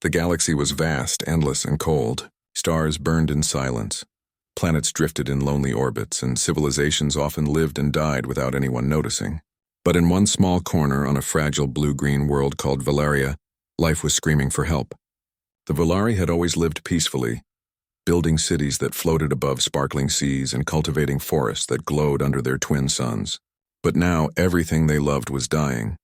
The galaxy was vast, endless, and cold. Stars burned in silence. Planets drifted in lonely orbits, and civilizations often lived and died without anyone noticing. But in one small corner on a fragile blue-green world called Valeria, life was screaming for help. The Valari had always lived peacefully, building cities that floated above sparkling seas and cultivating forests that glowed under their twin suns. But now everything they loved was dying.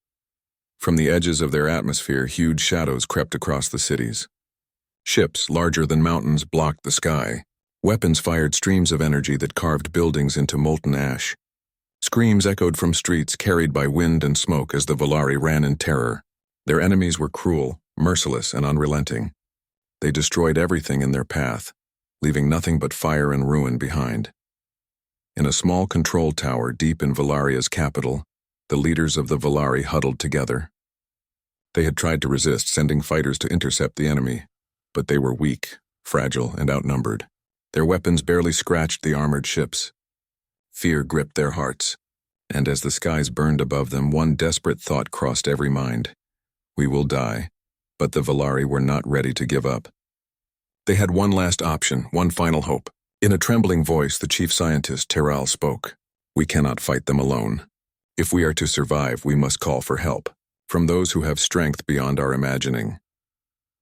From the edges of their atmosphere, huge shadows crept across the cities. Ships, larger than mountains, blocked the sky. Weapons fired streams of energy that carved buildings into molten ash. Screams echoed from streets carried by wind and smoke as the Valari ran in terror. Their enemies were cruel, merciless, and unrelenting. They destroyed everything in their path, leaving nothing but fire and ruin behind. In a small control tower deep in Valaria's capital, the leaders of the Valari huddled together. They had tried to resist sending fighters to intercept the enemy, but they were weak, fragile, and outnumbered. Their weapons barely scratched the armored ships. Fear gripped their hearts, and as the skies burned above them, one desperate thought crossed every mind. We will die, but the Valari were not ready to give up. They had one last option, one final hope. In a trembling voice, the chief scientist, Terral, spoke. We cannot fight them alone. If we are to survive, we must call for help, from those who have strength beyond our imagining.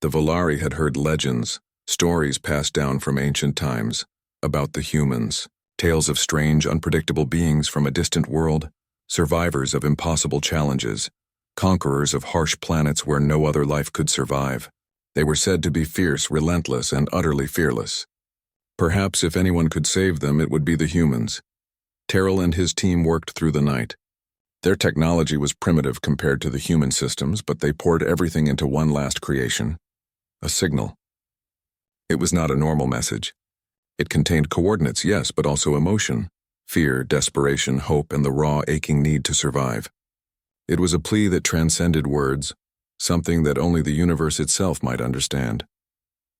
The Valari had heard legends, stories passed down from ancient times, about the humans, tales of strange, unpredictable beings from a distant world, survivors of impossible challenges, conquerors of harsh planets where no other life could survive. They were said to be fierce, relentless, and utterly fearless. Perhaps if anyone could save them, it would be the humans. Terral and his team worked through the night. Their technology was primitive compared to the human systems, but they poured everything into one last creation: a signal. It was not a normal message. It contained coordinates, yes, but also emotion, fear, desperation, hope, and the raw, aching need to survive. It was a plea that transcended words, something that only the universe itself might understand.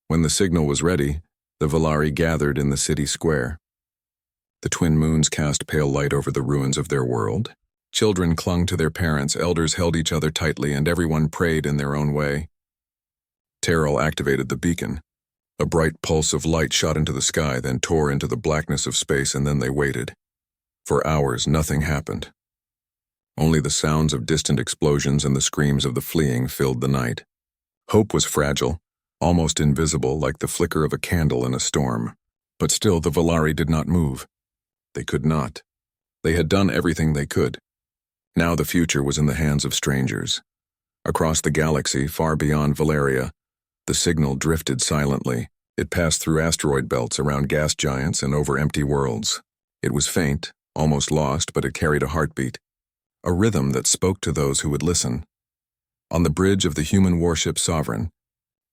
When the signal was ready, the Valari gathered in the city square. The twin moons cast pale light over the ruins of their world. Children clung to their parents, elders held each other tightly, and everyone prayed in their own way. Terral activated the beacon. A bright pulse of light shot into the sky, then tore into the blackness of space, and then they waited. For hours, nothing happened. Only the sounds of distant explosions and the screams of the fleeing filled the night. Hope was fragile, almost invisible, like the flicker of a candle in a storm. But still the Valari did not move. They could not. They had done everything they could. Now the future was in the hands of strangers. Across the galaxy, far beyond Valeria, the signal drifted silently. It passed through asteroid belts, around gas giants, and over empty worlds. It was faint, almost lost, but it carried a heartbeat, a rhythm that spoke to those who would listen. On the bridge of the human warship Sovereign,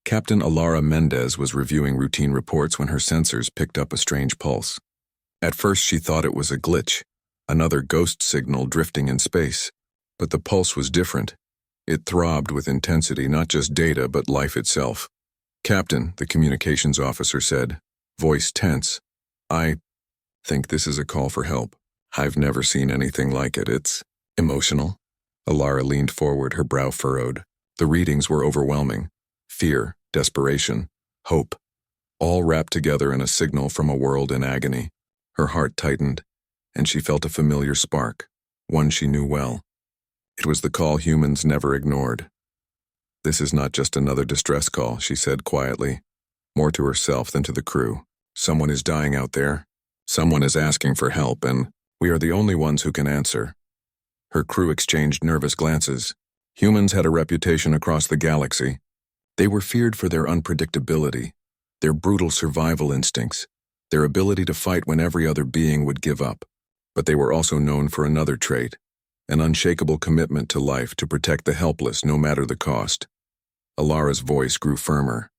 Captain Alara Mendez was reviewing routine reports when her sensors picked up a strange pulse. At first she thought it was a glitch, another ghost signal drifting in space. But the pulse was different. It throbbed with intensity, not just data, but life itself. Captain, the communications officer said, voice tense, I think this is a call for help. I've never seen anything like it. It's emotional. Alara leaned forward, her brow furrowed. The readings were overwhelming. Fear, desperation, hope, all wrapped together in a signal from a world in agony. Her heart tightened, and she felt a familiar spark, one she knew well. It was the call humans never ignored. This is not just another distress call, she said quietly, more to herself than to the crew. Someone is dying out there. Someone is asking for help, and we are the only ones who can answer. Her crew exchanged nervous glances. Humans had a reputation across the galaxy. They were feared for their unpredictability, their brutal survival instincts, their ability to fight when every other being would give up. But they were also known for another trait, an unshakable commitment to life to protect the helpless no matter the cost. Alara's voice grew firmer.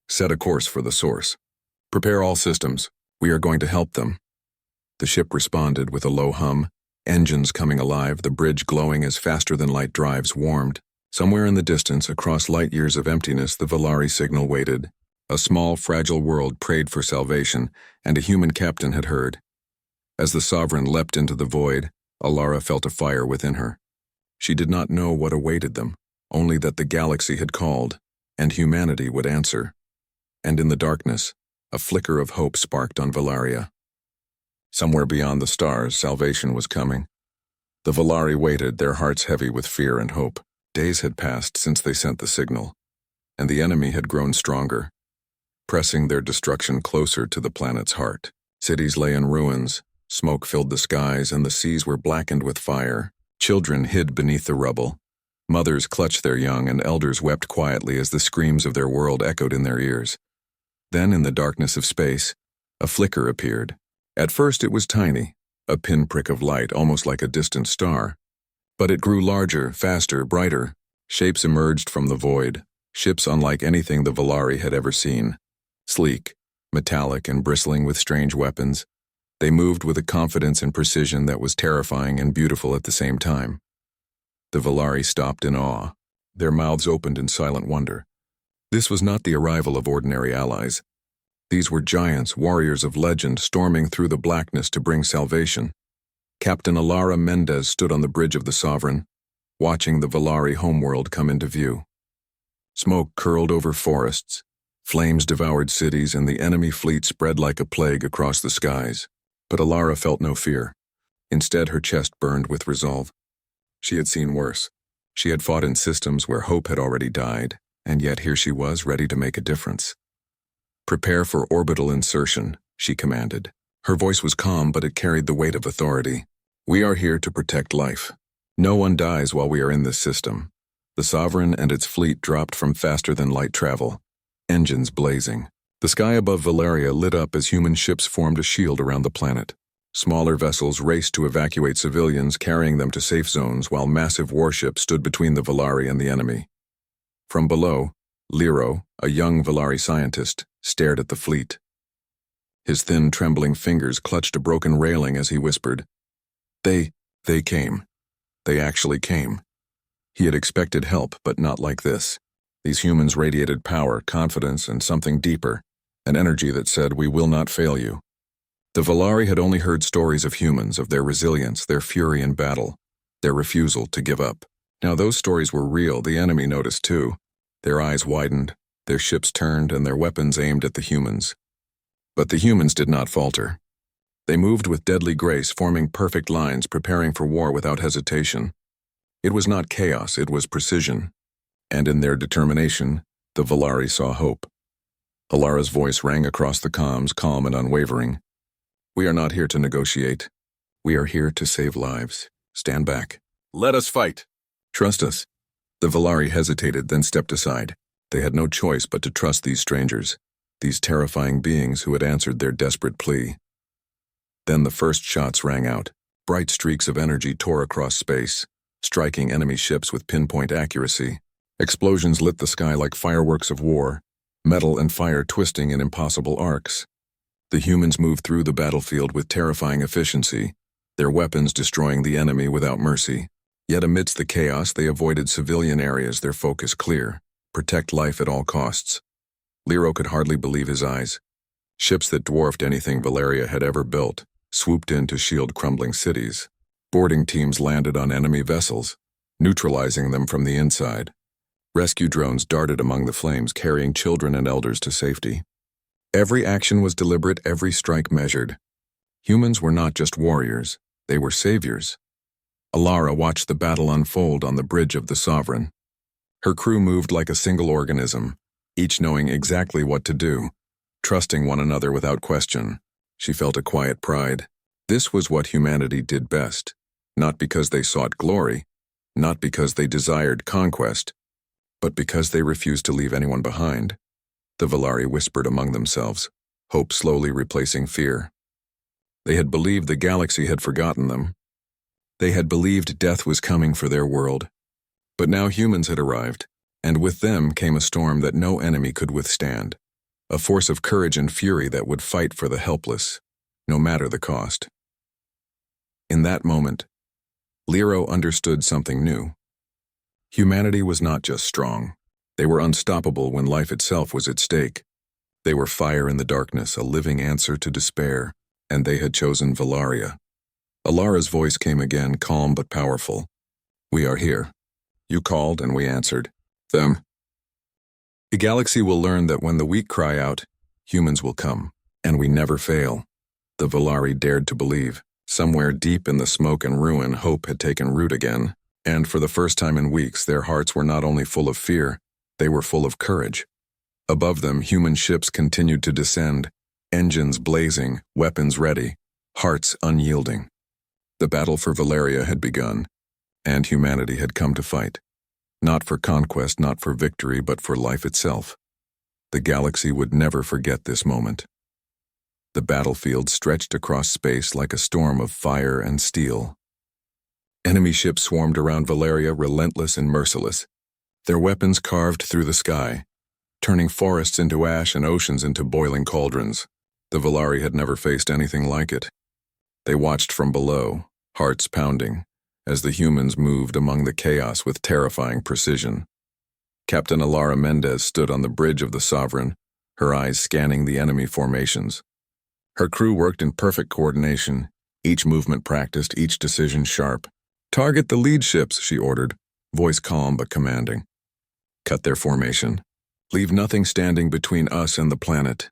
Set a course for the source. Prepare all systems. We are going to help them. The ship responded with a low hum, engines coming alive, the bridge glowing as faster-than-light drives warmed. Somewhere in the distance, across light years of emptiness, the Valari signal waited. A small, fragile world prayed for salvation, and a human captain had heard. As the Sovereign leapt into the void, Alara felt a fire within her. She did not know what awaited them, only that the galaxy had called. and humanity would answer. And in the darkness, a flicker of hope sparked on Valaria. Somewhere beyond the stars, salvation was coming. The Valari waited, their hearts heavy with fear and hope. Days had passed since they sent the signal, and the enemy had grown stronger, pressing their destruction closer to the planet's heart. Cities lay in ruins, smoke filled the skies, and the seas were blackened with fire. Children hid beneath the rubble. Mothers clutched their young, and elders wept quietly as the screams of their world echoed in their ears. Then, in the darkness of space, a flicker appeared. At first it was tiny, a pinprick of light, almost like a distant star. But it grew larger, faster, brighter. Shapes emerged from the void, ships unlike anything the Valari had ever seen. Sleek, metallic, and bristling with strange weapons, they moved with a confidence and precision that was terrifying and beautiful at the same time. The Valari stopped in awe, their mouths opened in silent wonder. This was not the arrival of ordinary allies. These were giants, warriors of legend, storming through the blackness to bring salvation. Captain Alara Mendez stood on the bridge of the Sovereign, watching the Valari homeworld come into view. Smoke curled over forests, flames devoured cities, and the enemy fleet spread like a plague across the skies. But Alara felt no fear. Instead, her chest burned with resolve. She had seen worse. She had fought in systems where hope had already died, and yet here she was, ready to make a difference. "Prepare for orbital insertion," she commanded. Her voice was calm, but it carried the weight of authority. "We are here to protect life. No one dies while we are in this system." The Sovereign and its fleet dropped from faster-than-light travel, engines blazing. The sky above Valeria lit up as human ships formed a shield around the planet. Smaller vessels raced to evacuate civilians, carrying them to safe zones, while massive warships stood between the Valari and the enemy. From below, Lero, a young Valari scientist, stared at the fleet. His thin, trembling fingers clutched a broken railing as he whispered, They came. They actually came." He had expected help, but not like this. These humans radiated power, confidence, and something deeper, an energy that said, "We will not fail you." The Valari had only heard stories of humans, of their resilience, their fury in battle, their refusal to give up. Now those stories were real. The enemy noticed too. Their eyes widened, their ships turned, and their weapons aimed at the humans. But the humans did not falter. They moved with deadly grace, forming perfect lines, preparing for war without hesitation. It was not chaos, it was precision. And in their determination, the Valari saw hope. Alara's voice rang across the comms, calm and unwavering. "We are not here to negotiate. We are here to save lives. Stand back. Let us fight. Trust us." The Valari hesitated, then stepped aside. They had no choice but to trust these strangers, these terrifying beings who had answered their desperate plea. Then the first shots rang out. Bright streaks of energy tore across space, striking enemy ships with pinpoint accuracy. Explosions lit the sky like fireworks of war, metal and fire twisting in impossible arcs. The humans moved through the battlefield with terrifying efficiency, their weapons destroying the enemy without mercy. Yet amidst the chaos, they avoided civilian areas, their focus clear: protect life at all costs. Lero could hardly believe his eyes. Ships that dwarfed anything Valeria had ever built swooped in to shield crumbling cities. Boarding teams landed on enemy vessels, neutralizing them from the inside. Rescue drones darted among the flames, carrying children and elders to safety. Every action was deliberate, every strike measured. Humans were not just warriors, they were saviors. Alara watched the battle unfold on the bridge of the Sovereign. Her crew moved like a single organism, each knowing exactly what to do, trusting one another without question. She felt a quiet pride. This was what humanity did best, not because they sought glory, not because they desired conquest, but because they refused to leave anyone behind. The Valari whispered among themselves, hope slowly replacing fear. They had believed the galaxy had forgotten them. They had believed death was coming for their world. But now humans had arrived, and with them came a storm that no enemy could withstand, a force of courage and fury that would fight for the helpless, no matter the cost. In that moment, Lero understood something new. Humanity was not just strong. They were unstoppable when life itself was at stake. They were fire in the darkness, a living answer to despair, and they had chosen Valaria. Alara's voice came again, calm but powerful. "We are here. You called and we answered. Them." The galaxy will learn that when the weak cry out, humans will come, and we never fail. The Valari dared to believe. Somewhere deep in the smoke and ruin, hope had taken root again, and for the first time in weeks, their hearts were not only full of fear, they were full of courage. Above them, human ships continued to descend, engines blazing, weapons ready, hearts unyielding. The battle for Valeria had begun, and humanity had come to fight. Not for conquest, not for victory, but for life itself. The galaxy would never forget this moment. The battlefield stretched across space like a storm of fire and steel. Enemy ships swarmed around Valeria, relentless and merciless. Their weapons carved through the sky, turning forests into ash and oceans into boiling cauldrons. The Valari had never faced anything like it. They watched from below, hearts pounding, as the humans moved among the chaos with terrifying precision. Captain Alara Mendez stood on the bridge of the Sovereign, her eyes scanning the enemy formations. Her crew worked in perfect coordination, each movement practiced, each decision sharp. "Target the lead ships," she ordered, voice calm but commanding. "Cut their formation. Leave nothing standing between us and the planet."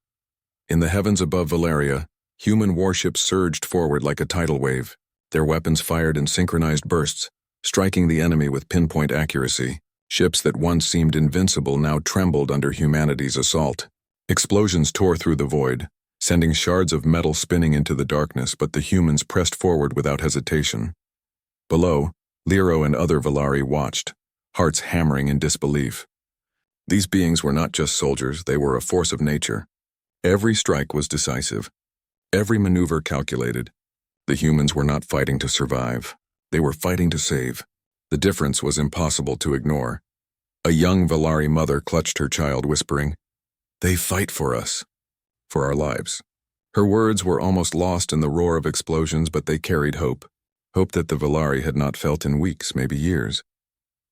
In the heavens above Valeria, human warships surged forward like a tidal wave. Their weapons fired in synchronized bursts, striking the enemy with pinpoint accuracy. Ships that once seemed invincible now trembled under humanity's assault. Explosions tore through the void, sending shards of metal spinning into the darkness, but the humans pressed forward without hesitation. Below, Lero and other Valari watched, hearts hammering in disbelief. These beings were not just soldiers, they were a force of nature. Every strike was decisive, every maneuver calculated. The humans were not fighting to survive, they were fighting to save. The difference was impossible to ignore. A young Valari mother clutched her child, whispering, "They fight for us. For our lives." Her words were almost lost in the roar of explosions, but they carried hope. Hope that the Valari had not felt in weeks, maybe years.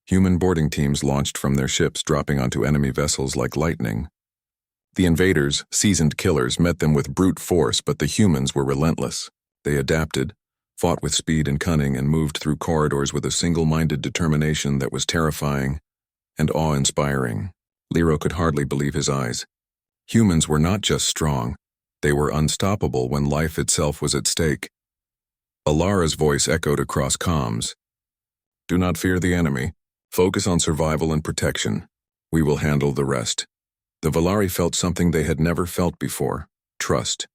Human boarding teams launched from their ships, dropping onto enemy vessels like lightning. The invaders, seasoned killers, met them with brute force, but the humans were relentless. They adapted, fought with speed and cunning, and moved through corridors with a single-minded determination that was terrifying and awe-inspiring. Lero could hardly believe his eyes. Humans were not just strong, they were unstoppable when life itself was at stake. Alara's voice echoed across comms. "Do not fear the enemy. Focus on survival and protection. We will handle the rest." The Valari felt something they had never felt before: trust.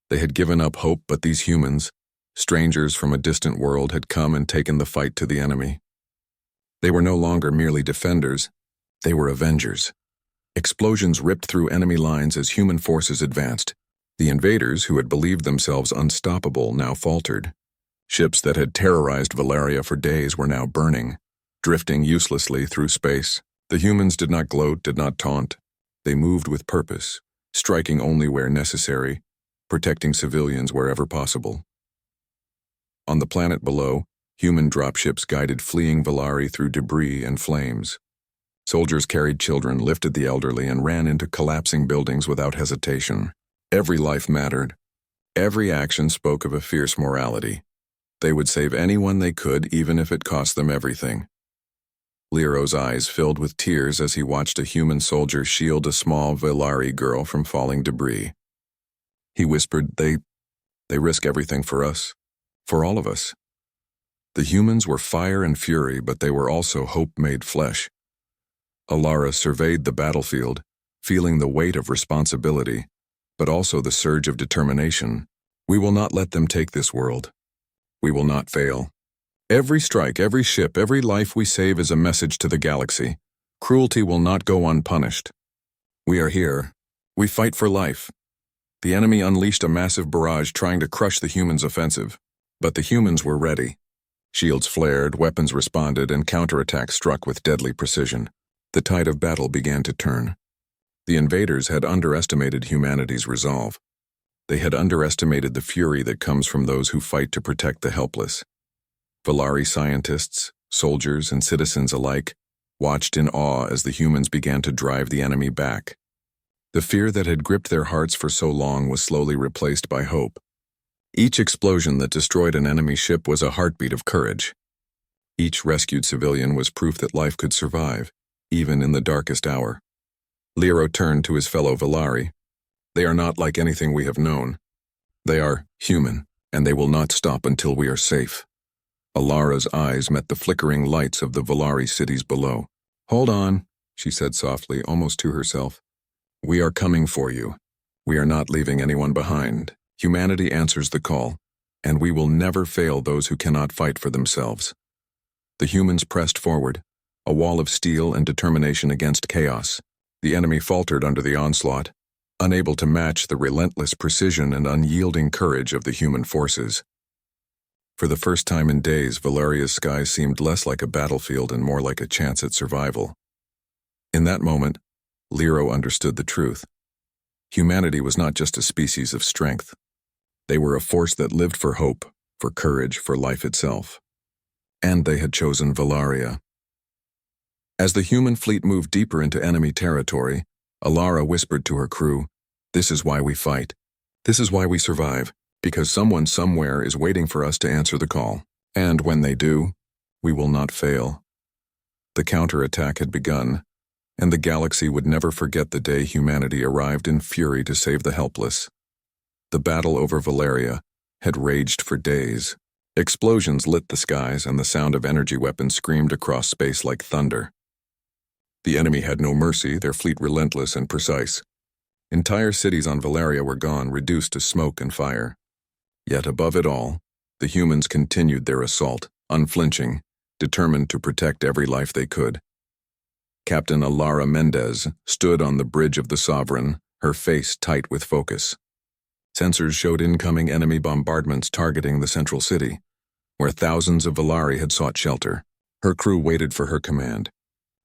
They had given up hope, but these humans, strangers from a distant world, had come and taken the fight to the enemy. They were no longer merely defenders, they were avengers. Explosions ripped through enemy lines as human forces advanced. The invaders, who had believed themselves unstoppable, now faltered. Ships that had terrorized Valeria for days were now burning, drifting uselessly through space. The humans did not gloat, did not taunt. They moved with purpose, striking only where necessary, protecting civilians wherever possible. On the planet below, human dropships guided fleeing Valari through debris and flames. Soldiers carried children, lifted the elderly, and ran into collapsing buildings without hesitation. Every life mattered. Every action spoke of a fierce morality. They would save anyone they could, even if it cost them everything. Lero's eyes filled with tears as he watched a human soldier shield a small Valari girl from falling debris. He whispered, They risk everything for us, for all of us." The humans were fire and fury, but they were also hope made flesh. Alara surveyed the battlefield, feeling the weight of responsibility, but also the surge of determination. "We will not let them take this world. We will not fail. Every strike, every ship, every life we save is a message to the galaxy. Cruelty will not go unpunished. We are here. We fight for life." The enemy unleashed a massive barrage trying to crush the humans' offensive, but the humans were ready. Shields flared, weapons responded, and counterattacks struck with deadly precision. The tide of battle began to turn. The invaders had underestimated humanity's resolve. They had underestimated the fury that comes from those who fight to protect the helpless. Valari scientists, soldiers, and citizens alike watched in awe as the humans began to drive the enemy back. The fear that had gripped their hearts for so long was slowly replaced by hope. Each explosion that destroyed an enemy ship was a heartbeat of courage. Each rescued civilian was proof that life could survive, even in the darkest hour. Lero turned to his fellow Valari. They are not like anything we have known. They are human, and they will not stop until we are safe. Alara's eyes met the flickering lights of the Valari cities below. Hold on, she said softly, almost to herself. We are coming for you. We are not leaving anyone behind. Humanity answers the call, and we will never fail those who cannot fight for themselves. The humans pressed forward, a wall of steel and determination against chaos. The enemy faltered under the onslaught, unable to match the relentless precision and unyielding courage of the human forces. For the first time in days, Valeria's sky seemed less like a battlefield and more like a chance at survival. In that moment, Lero understood the truth. Humanity was not just a species of strength. They were a force that lived for hope, for courage, for life itself. And they had chosen Valaria. As the human fleet moved deeper into enemy territory, Alara whispered to her crew, "This is why we fight. This is why we survive, because someone somewhere is waiting for us to answer the call. And when they do, we will not fail." The counterattack had begun, and the galaxy would never forget the day humanity arrived in fury to save the helpless. The battle over Valeria had raged for days. Explosions lit the skies, and the sound of energy weapons screamed across space like thunder. The enemy had no mercy, their fleet relentless and precise. Entire cities on Valeria were gone, reduced to smoke and fire. Yet above it all, the humans continued their assault, unflinching, determined to protect every life they could. Captain Alara Mendez stood on the bridge of the Sovereign, her face tight with focus. Sensors showed incoming enemy bombardments targeting the central city, where thousands of Valari had sought shelter. Her crew waited for her command.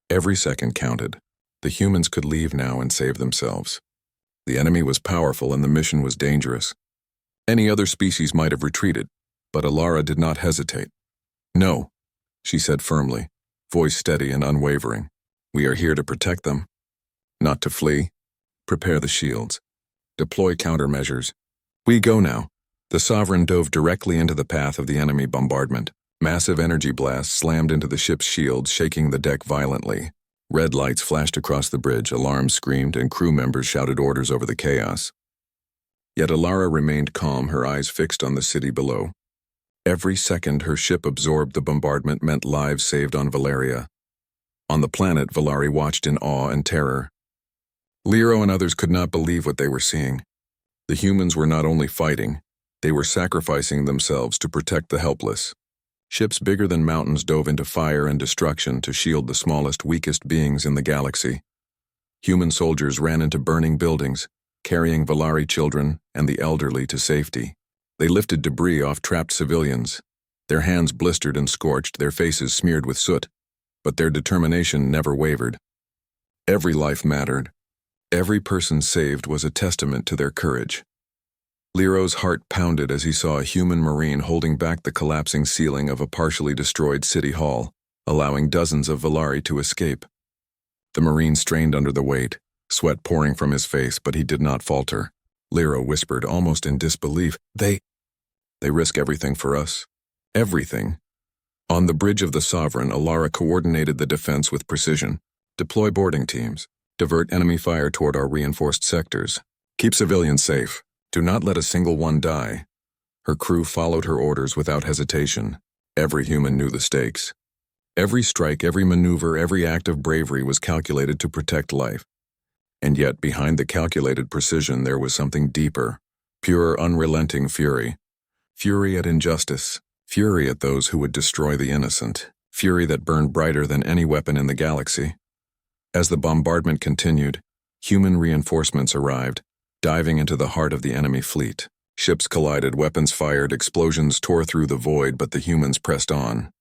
Every second counted. The humans could leave now and save themselves. The enemy was powerful and the mission was dangerous. Any other species might have retreated, but Alara did not hesitate. "No," she said firmly, voice steady and unwavering. "We are here to protect them, not to flee. Prepare the shields. Deploy countermeasures. We go now." The Sovereign dove directly into the path of the enemy bombardment. Massive energy blasts slammed into the ship's shields, shaking the deck violently. Red lights flashed across the bridge, alarms screamed, and crew members shouted orders over the chaos. Yet Alara remained calm, her eyes fixed on the city below. Every second her ship absorbed the bombardment meant lives saved on Valeria. On the planet, Valari watched in awe and terror. Lero and others could not believe what they were seeing. The humans were not only fighting, they were sacrificing themselves to protect the helpless. Ships bigger than mountains dove into fire and destruction to shield the smallest, weakest beings in the galaxy. Human soldiers ran into burning buildings, carrying Valari children and the elderly to safety. They lifted debris off trapped civilians, their hands blistered and scorched, their faces smeared with soot, but their determination never wavered. Every life mattered. Every person saved was a testament to their courage. Lero's heart pounded as he saw a human marine holding back the collapsing ceiling of a partially destroyed city hall, allowing dozens of Valari to escape. The marine strained under the weight, sweat pouring from his face, but he did not falter. Lero whispered, almost in disbelief, They risk everything for us. Everything." On the bridge of the Sovereign, Alara coordinated the defense with precision. "Deploy boarding teams. Divert enemy fire toward our reinforced sectors. Keep civilians safe. Do not let a single one die." Her crew followed her orders without hesitation. Every human knew the stakes. Every strike, every maneuver, every act of bravery was calculated to protect life. And yet, behind the calculated precision, there was something deeper. Pure, unrelenting fury. Fury at injustice. Fury at those who would destroy the innocent. Fury that burned brighter than any weapon in the galaxy. As the bombardment continued, human reinforcements arrived, diving into the heart of the enemy fleet. Ships collided, weapons fired, explosions tore through the void, but the humans pressed on.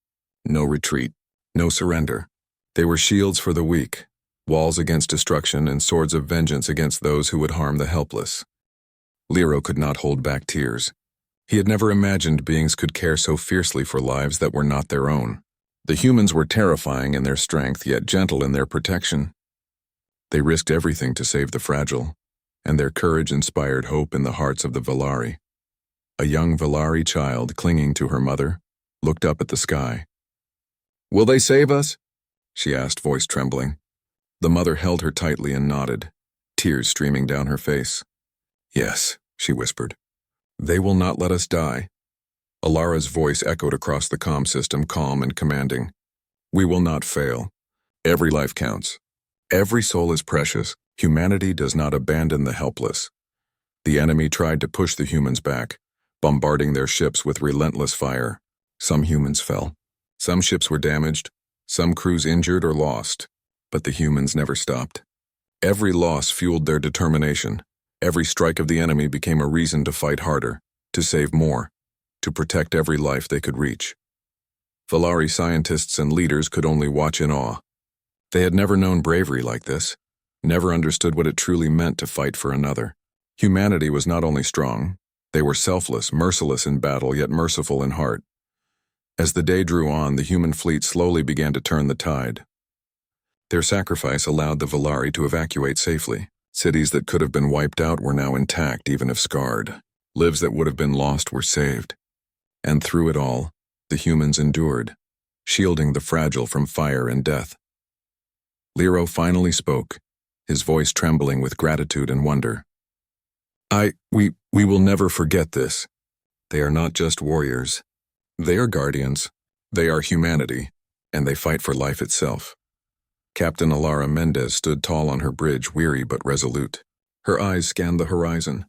No retreat, no surrender. They were shields for the weak, walls against destruction, and swords of vengeance against those who would harm the helpless. Lero could not hold back tears. He had never imagined beings could care so fiercely for lives that were not their own. The humans were terrifying in their strength, yet gentle in their protection. They risked everything to save the fragile, and their courage inspired hope in the hearts of the Valari. A young Valari child, clinging to her mother, looked up at the sky. "Will they save us?" she asked, voice trembling. The mother held her tightly and nodded, tears streaming down her face. "Yes," she whispered. "They will not let us die." Alara's voice echoed across the comm system, calm and commanding. "We will not fail. Every life counts. Every soul is precious. Humanity does not abandon the helpless." The enemy tried to push the humans back, bombarding their ships with relentless fire. Some humans fell. Some ships were damaged, some crews injured or lost, but the humans never stopped. Every loss fueled their determination. Every strike of the enemy became a reason to fight harder, to save more, to protect every life they could reach. Valari scientists and leaders could only watch in awe. They had never known bravery like this, never understood what it truly meant to fight for another. Humanity was not only strong, they were selfless, merciless in battle, yet merciful in heart. As the day drew on, the human fleet slowly began to turn the tide. Their sacrifice allowed the Valari to evacuate safely. Cities that could have been wiped out were now intact, even if scarred. Lives that would have been lost were saved. And through it all, the humans endured, shielding the fragile from fire and death. Lero finally spoke, his voice trembling with gratitude and wonder. We will never forget this. They are not just warriors. They are guardians. They are humanity, and they fight for life itself. Captain Alara Mendez stood tall on her bridge, weary but resolute. Her eyes scanned the horizon.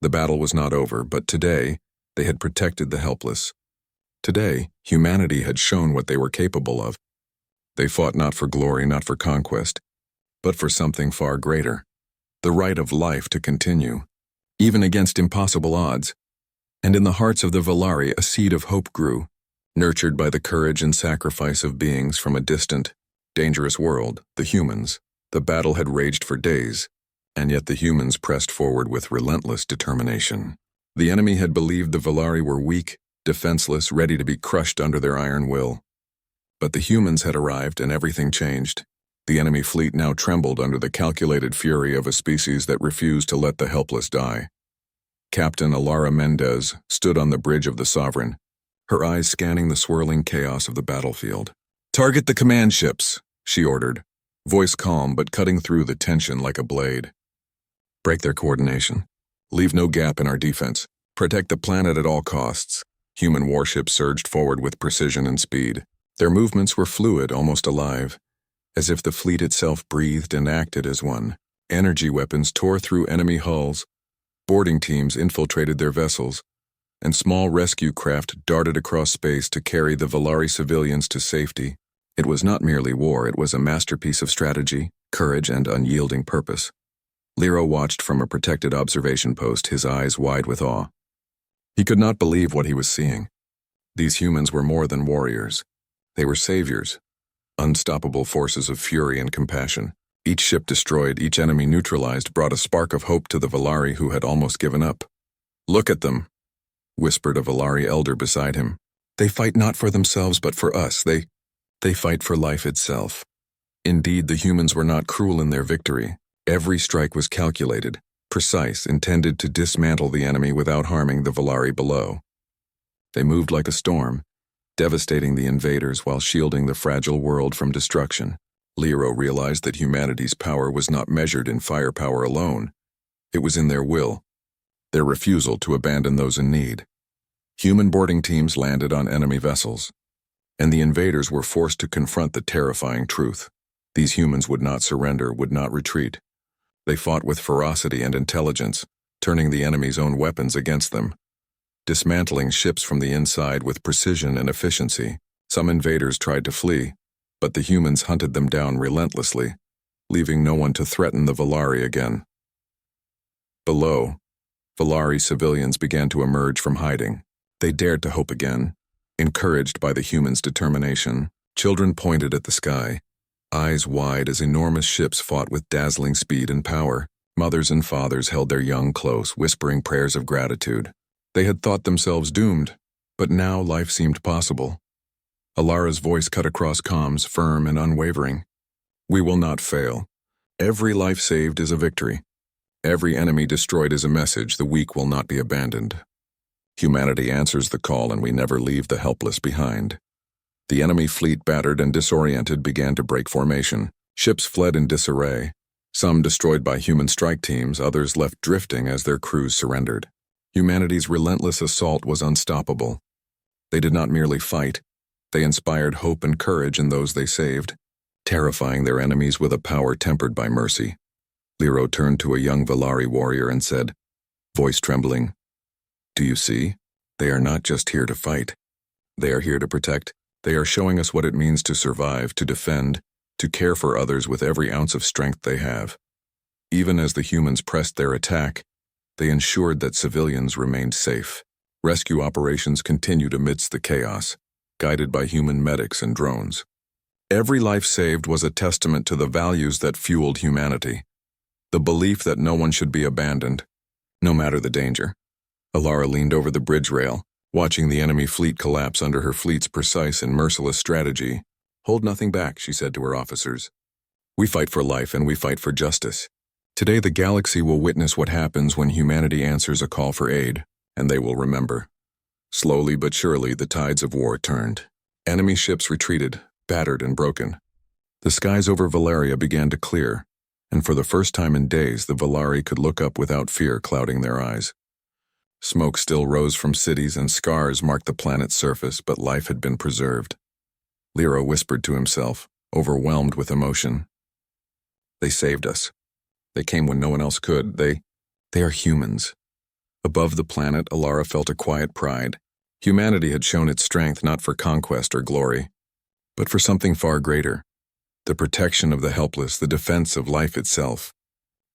The battle was not over, but today, they had protected the helpless. Today, humanity had shown what they were capable of. They fought not for glory, not for conquest, but for something far greater, the right of life to continue, even against impossible odds. And in the hearts of the Valari, a seed of hope grew, nurtured by the courage and sacrifice of beings from a distant, dangerous world, the humans. The battle had raged for days, and yet the humans pressed forward with relentless determination. The enemy had believed the Valari were weak, defenseless, ready to be crushed under their iron will. But the humans had arrived and everything changed. The enemy fleet now trembled under the calculated fury of a species that refused to let the helpless die. Captain Alara Mendez stood on the bridge of the Sovereign, her eyes scanning the swirling chaos of the battlefield. "Target the command ships," she ordered, voice calm but cutting through the tension like a blade. "Break their coordination. Leave no gap in our defense. Protect the planet at all costs." Human warships surged forward with precision and speed. Their movements were fluid, almost alive, as if the fleet itself breathed and acted as one. Energy weapons tore through enemy hulls, boarding teams infiltrated their vessels, and small rescue craft darted across space to carry the Valari civilians to safety. It was not merely war, it was a masterpiece of strategy, courage, and unyielding purpose. Lero watched from a protected observation post, his eyes wide with awe. He could not believe what he was seeing. These humans were more than warriors. They were saviors, unstoppable forces of fury and compassion. Each ship destroyed, each enemy neutralized, brought a spark of hope to the Valari who had almost given up. "Look at them," whispered a Valari elder beside him. "They fight not for themselves but for us. They fight for life itself." Indeed, the humans were not cruel in their victory. Every strike was calculated, precise, intended to dismantle the enemy without harming the Valari below. They moved like a storm, devastating the invaders while shielding the fragile world from destruction. Lero realized that humanity's power was not measured in firepower alone. It was in their will, their refusal to abandon those in need. Human boarding teams landed on enemy vessels, and the invaders were forced to confront the terrifying truth. These humans would not surrender, would not retreat. They fought with ferocity and intelligence, turning the enemy's own weapons against them, dismantling ships from the inside with precision and efficiency. Some invaders tried to flee, but the humans hunted them down relentlessly, leaving no one to threaten the Valari again. Below, Valari civilians began to emerge from hiding. They dared to hope again. Encouraged by the humans' determination, children pointed at the sky, eyes wide as enormous ships fought with dazzling speed and power. Mothers and fathers held their young close, whispering prayers of gratitude. They had thought themselves doomed, but now life seemed possible. Alara's voice cut across comms, firm and unwavering. "We will not fail. Every life saved is a victory. Every enemy destroyed is a message. The weak will not be abandoned. Humanity answers the call, and we never leave the helpless behind." The enemy fleet, battered and disoriented, began to break formation. Ships fled in disarray, some destroyed by human strike teams, others left drifting as their crews surrendered. Humanity's relentless assault was unstoppable. They did not merely fight, they inspired hope and courage in those they saved, terrifying their enemies with a power tempered by mercy. Lero turned to a young Valari warrior and said, voice trembling, "Do you see? They are not just here to fight. They are here to protect. They are showing us what it means to survive, to defend, to care for others with every ounce of strength they have." Even as the humans pressed their attack, they ensured that civilians remained safe. Rescue operations continued amidst the chaos, guided by human medics and drones. Every life saved was a testament to the values that fueled humanity. The belief that no one should be abandoned, no matter the danger. Alara leaned over the bridge rail, watching the enemy fleet collapse under her fleet's precise and merciless strategy. "Hold nothing back," she said to her officers. "We fight for life and we fight for justice. Today the galaxy will witness what happens when humanity answers a call for aid, and they will remember." Slowly but surely the tides of war turned. Enemy ships retreated, battered and broken. The skies over Valeria began to clear, and for the first time in days the Valari could look up without fear clouding their eyes. Smoke still rose from cities and scars marked the planet's surface, but life had been preserved. Lero whispered to himself, overwhelmed with emotion. "They saved us. They came when no one else could. They are humans." Above the planet, Alara felt a quiet pride. Humanity had shown its strength not for conquest or glory, but for something far greater. The protection of the helpless, the defense of life itself,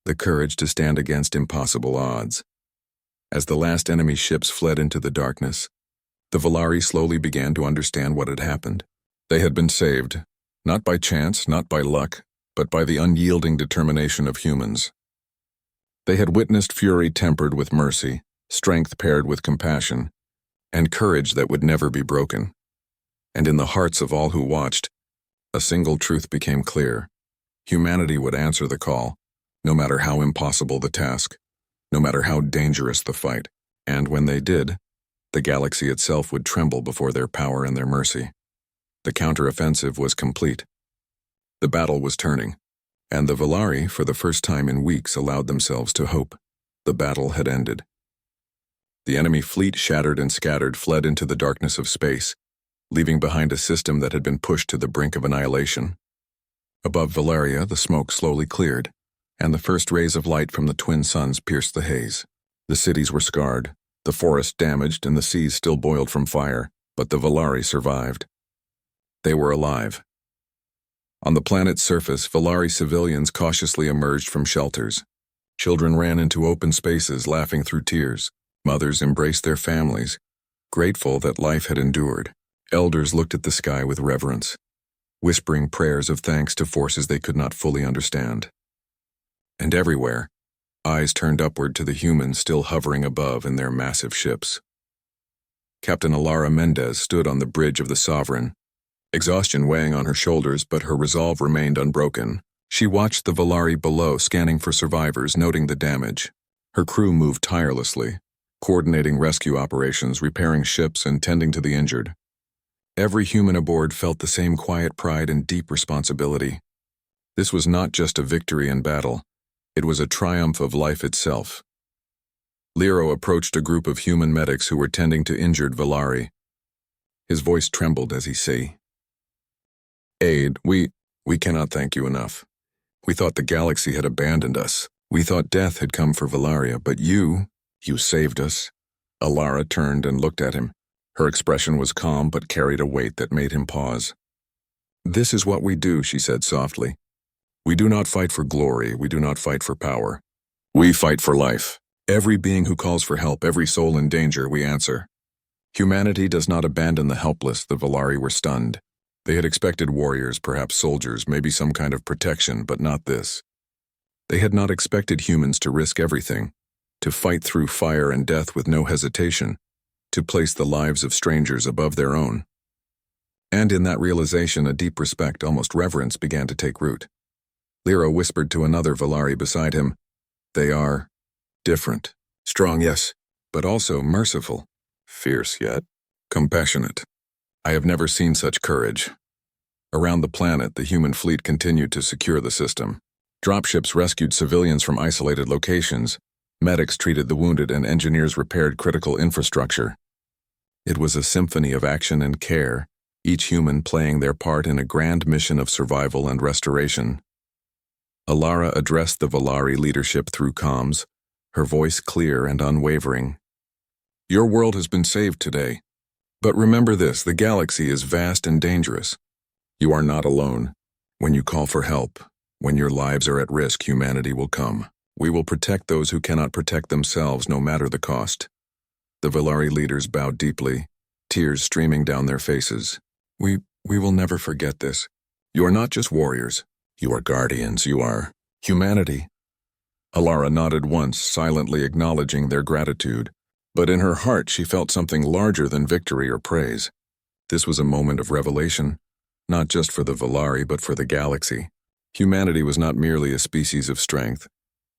the courage to stand against impossible odds. As the last enemy ships fled into the darkness, the Valari slowly began to understand what had happened. They had been saved, not by chance, not by luck, but by the unyielding determination of humans. They had witnessed fury tempered with mercy, strength paired with compassion, and courage that would never be broken. And in the hearts of all who watched, a single truth became clear. Humanity would answer the call, no matter how impossible the task, no matter how dangerous the fight. And when they did, the galaxy itself would tremble before their power and their mercy. The counteroffensive was complete. The battle was turning, and the Valari, for the first time in weeks, allowed themselves to hope. The battle had ended. The enemy fleet, shattered and scattered, fled into the darkness of space, leaving behind a system that had been pushed to the brink of annihilation. Above Valeria, the smoke slowly cleared, and the first rays of light from the twin suns pierced the haze. The cities were scarred, the forest damaged, and the seas still boiled from fire, but the Valari survived. They were alive. On the planet's surface, Valari civilians cautiously emerged from shelters. Children ran into open spaces, laughing through tears. Mothers embraced their families, grateful that life had endured. Elders looked at the sky with reverence, whispering prayers of thanks to forces they could not fully understand. And everywhere, eyes turned upward to the humans still hovering above in their massive ships. Captain Alara Mendez stood on the bridge of the Sovereign, exhaustion weighing on her shoulders, but her resolve remained unbroken. She watched the Valari below, scanning for survivors, noting the damage. Her crew moved tirelessly, coordinating rescue operations, repairing ships, and tending to the injured. Every human aboard felt the same quiet pride and deep responsibility. This was not just a victory in battle, it was a triumph of life itself. Lero approached a group of human medics who were tending to injured Valari. His voice trembled as he said, "Aid, we cannot thank you enough. We thought the galaxy had abandoned us. We thought death had come for Valeria, but you saved us." Alara turned and looked at him. Her expression was calm but carried a weight that made him pause. "This is what we do," she said softly. "We do not fight for glory, we do not fight for power. We fight for life. Every being who calls for help, every soul in danger, we answer. Humanity does not abandon the helpless." The Valari were stunned. They had expected warriors, perhaps soldiers, maybe some kind of protection, but not this. They had not expected humans to risk everything, to fight through fire and death with no hesitation, to place the lives of strangers above their own. And in that realization, a deep respect, almost reverence, began to take root. Lero whispered to another Valari beside him, "They are different. Strong, yes, but also merciful. Fierce, yet compassionate. I have never seen such courage." Around the planet, the human fleet continued to secure the system. Dropships rescued civilians from isolated locations, medics treated the wounded, and engineers repaired critical infrastructure. It was a symphony of action and care, each human playing their part in a grand mission of survival and restoration. Alara addressed the Valari leadership through comms, her voice clear and unwavering. Your world has been saved today. But remember this, the galaxy is vast and dangerous. You are not alone. When you call for help, when your lives are at risk, humanity will come. We will protect those who cannot protect themselves, no matter the cost. The Valari leaders bowed deeply, tears streaming down their faces. We will never forget this. You are not just warriors. You are guardians. You are humanity. Alara nodded once, silently acknowledging their gratitude. But in her heart, she felt something larger than victory or praise. This was a moment of revelation, not just for the Valari, but for the galaxy. Humanity was not merely a species of strength.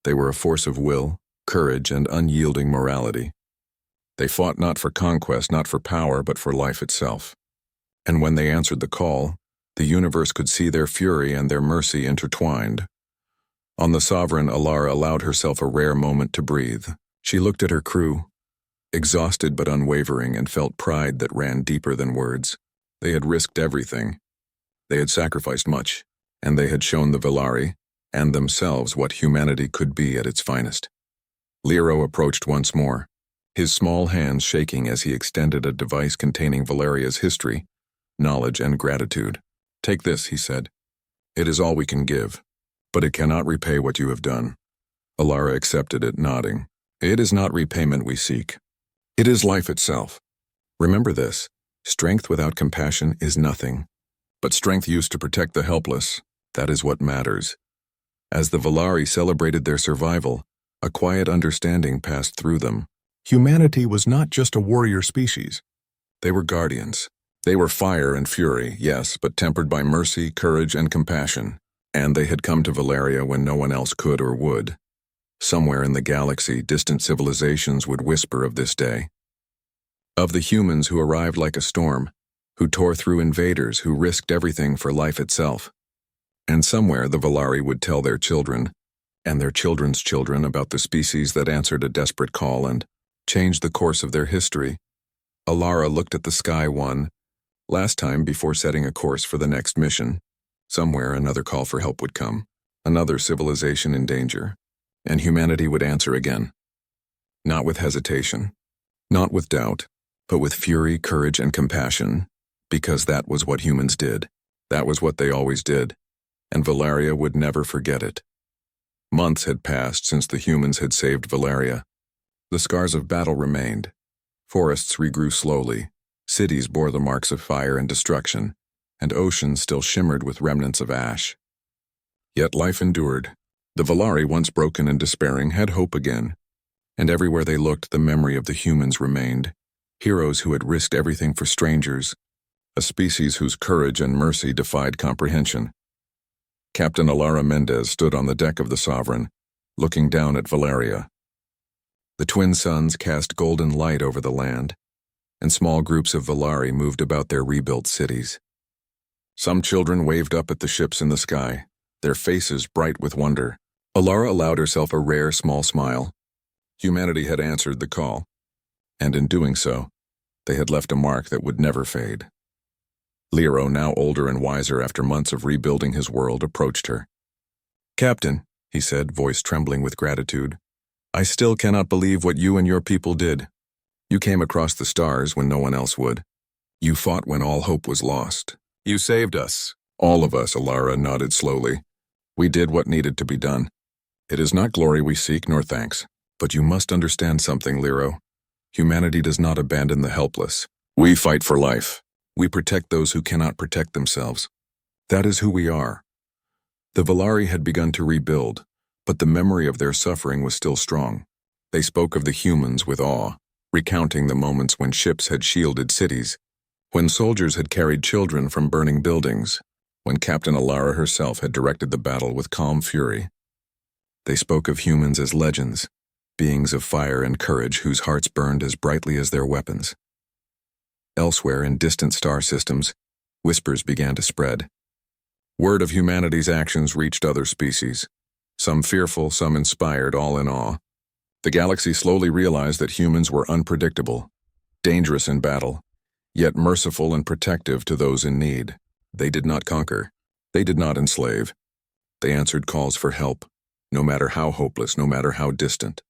They were a force of will, courage, and unyielding morality. They fought not for conquest, not for power, but for life itself. And when they answered the call, the universe could see their fury and their mercy intertwined. On the Sovereign, Alara allowed herself a rare moment to breathe. She looked at her crew, exhausted but unwavering, and felt pride that ran deeper than words. They had risked everything. They had sacrificed much, and they had shown the Valari and themselves what humanity could be at its finest. Lero approached once more, his small hands shaking as he extended a device containing Valeria's history, knowledge, and gratitude. Take this, he said. It is all we can give, but it cannot repay what you have done. Alara accepted it, nodding. It is not repayment we seek. It is life itself. Remember this, strength without compassion is nothing. But strength used to protect the helpless, that is what matters. As the Valari celebrated their survival, a quiet understanding passed through them. Humanity was not just a warrior species. They were guardians. They were fire and fury, yes, but tempered by mercy, courage, and compassion. And they had come to Valeria when no one else could or would. Somewhere in the galaxy, distant civilizations would whisper of this day. Of the humans who arrived like a storm, who tore through invaders, who risked everything for life itself. And somewhere the Valari would tell their children, and their children's children, about the species that answered a desperate call and changed the course of their history. Alara looked at the sky one last time before setting a course for the next mission. Somewhere another call for help would come, another civilization in danger, and humanity would answer again. Not with hesitation, not with doubt, but with fury, courage, and compassion, because that was what humans did. That was what they always did, and Valeria would never forget it. Months had passed since the humans had saved Valeria. The scars of battle remained. Forests regrew slowly, cities bore the marks of fire and destruction, and oceans still shimmered with remnants of ash. Yet life endured. The Valari, once broken and despairing, had hope again, and everywhere they looked the memory of the humans remained, heroes who had risked everything for strangers, a species whose courage and mercy defied comprehension. Captain Alara Mendez stood on the deck of the Sovereign, looking down at Valeria. The twin suns cast golden light over the land, and small groups of Valari moved about their rebuilt cities. Some children waved up at the ships in the sky, their faces bright with wonder. Alara allowed herself a rare small smile. Humanity had answered the call, and in doing so, they had left a mark that would never fade. Lero, now older and wiser after months of rebuilding his world, approached her. "Captain," he said, voice trembling with gratitude, "I still cannot believe what you and your people did. You came across the stars when no one else would. You fought when all hope was lost. You saved us." "All of us," Alara nodded slowly. "We did what needed to be done. It is not glory we seek, nor thanks. But you must understand something, Lero. Humanity does not abandon the helpless. We fight for life. We protect those who cannot protect themselves. That is who we are." The Valari had begun to rebuild, but the memory of their suffering was still strong. They spoke of the humans with awe, recounting the moments when ships had shielded cities, when soldiers had carried children from burning buildings, when Captain Alara herself had directed the battle with calm fury. They spoke of humans as legends, beings of fire and courage whose hearts burned as brightly as their weapons. Elsewhere in distant star systems, whispers began to spread. Word of humanity's actions reached other species, some fearful, some inspired, all in awe. The galaxy slowly realized that humans were unpredictable, dangerous in battle, yet merciful and protective to those in need. They did not conquer. They did not enslave. They answered calls for help, no matter how hopeless, no matter how distant.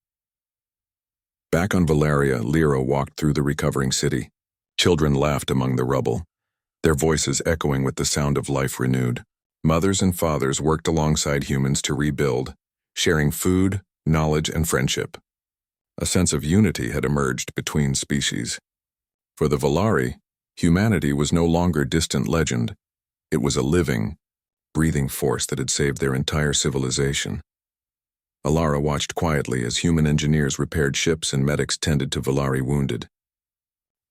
Back on Valeria, Lyra walked through the recovering city. Children laughed among the rubble, their voices echoing with the sound of life renewed. Mothers and fathers worked alongside humans to rebuild, sharing food, knowledge, and friendship. A sense of unity had emerged between species. For the Valari, humanity was no longer distant legend. It was a living, breathing force that had saved their entire civilization. Alara watched quietly as human engineers repaired ships and medics tended to Valari wounded.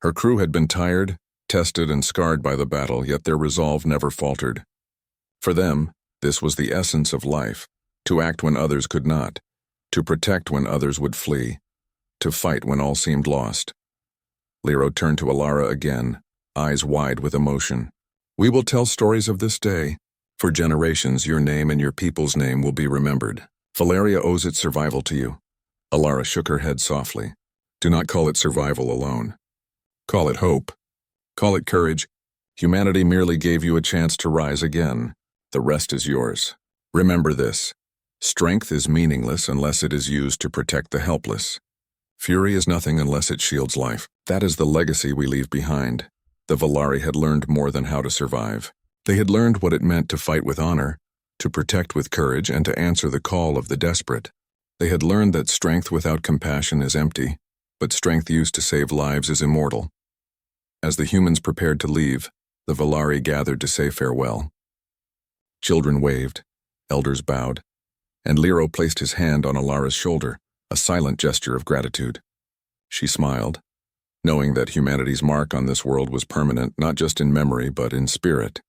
Her crew had been tired, tested, and scarred by the battle, yet their resolve never faltered. For them, this was the essence of life, to act when others could not, to protect when others would flee, to fight when all seemed lost. Lyra turned to Alara again, eyes wide with emotion. "We will tell stories of this day. For generations, your name and your people's name will be remembered. Valeria owes its survival to you." Alara shook her head softly. "Do not call it survival alone. Call it hope. Call it courage. Humanity merely gave you a chance to rise again. The rest is yours. Remember this. Strength is meaningless unless it is used to protect the helpless. Fury is nothing unless it shields life. That is the legacy we leave behind." The Valari had learned more than how to survive. They had learned what it meant to fight with honor, to protect with courage, and to answer the call of the desperate. They had learned that strength without compassion is empty, but strength used to save lives is immortal. As the humans prepared to leave, the Valari gathered to say farewell. Children waved, elders bowed, and Lyra placed his hand on Alara's shoulder, a silent gesture of gratitude. She smiled, knowing that humanity's mark on this world was permanent, not just in memory, but in spirit.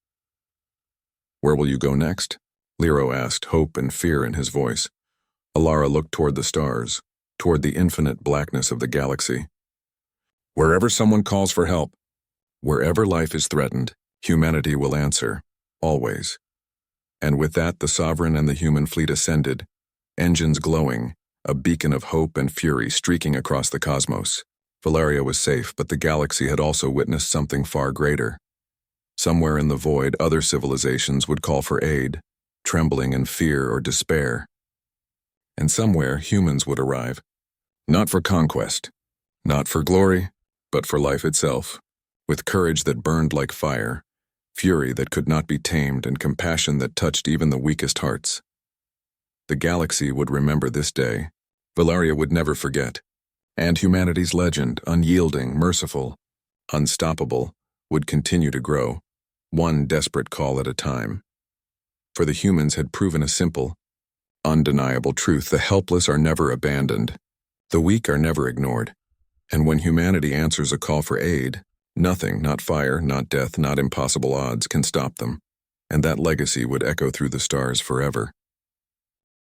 "Where will you go next?" Lyra asked, hope and fear in his voice. Alara looked toward the stars, toward the infinite blackness of the galaxy. "Wherever someone calls for help, wherever life is threatened, humanity will answer, always." And with that, the Sovereign and the human fleet ascended, engines glowing, a beacon of hope and fury streaking across the cosmos. Valeria was safe, but the galaxy had also witnessed something far greater. Somewhere in the void, other civilizations would call for aid, trembling in fear or despair. And somewhere, humans would arrive, not for conquest, not for glory, but for life itself, with courage that burned like fire, fury that could not be tamed, and compassion that touched even the weakest hearts. The galaxy would remember this day. Valeria would never forget. And humanity's legend, unyielding, merciful, unstoppable, would continue to grow, one desperate call at a time. For the humans had proven a simple, undeniable truth: the helpless are never abandoned, the weak are never ignored, and when humanity answers a call for aid, nothing, not fire, not death, not impossible odds, can stop them, and that legacy would echo through the stars forever.